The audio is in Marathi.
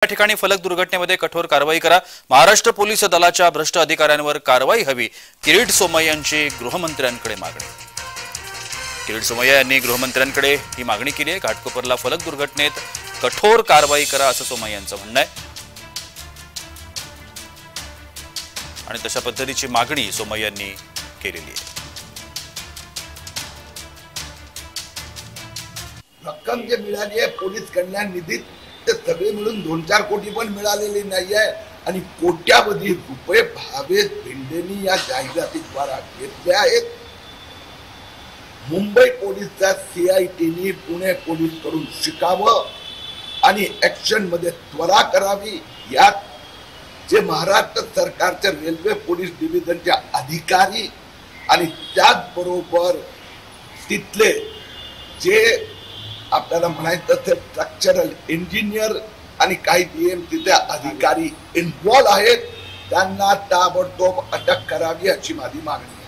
या ठिकाणी फलक दुर्घटनेमध्ये कठोर कारवाई करा। महाराष्ट्र पोलीस दलाच्या भ्रष्ट अधिकाऱ्यांवर कारवाई हवी। किरीट सोमय्या यांची गृहमंत्र्यांकडे मागणी। किरीट सोमय्या यांनी गृहमंत्र्यांकडे ही मागणी केली आहे। घाटकोपरला फलक दुर्घटनेत कठोर कारवाई करा असं सोमय्या यांचं म्हणणं आहे आणि तशा पद्धतीची मागणी सोमय्या यांनी केलेली आहे। रक्कम जे मिळाली आहे पोलीस कल्याण निधीत ते सगळे मिळून 2-4 कोटी पण मिळालेली नाही आहे आणि कोट्यावधी रुपये भावेश भिंडेंनी या जाहिरातीद्वारे घेतले आहेत। मुंबई पोलीसच्या सीआयटीने पुणे पोलीस कडून शिकावं आणि ऍक्शन मध्ये त्वरा करावी। यात जे महाराष्ट्र सरकारचे रेल्वे पोलीस डिव्हिजनचे अधिकारी आणि त्याचबरोबर तिथले जे आपल्याला म्हणायचं तर स्ट्रक्चरल इंजिनियर आणि काही बीएमसीचे अधिकारी इन्व्हॉल्व आहेत, त्यांना ताबडतोब अटक करावी अशी माझी मागणी।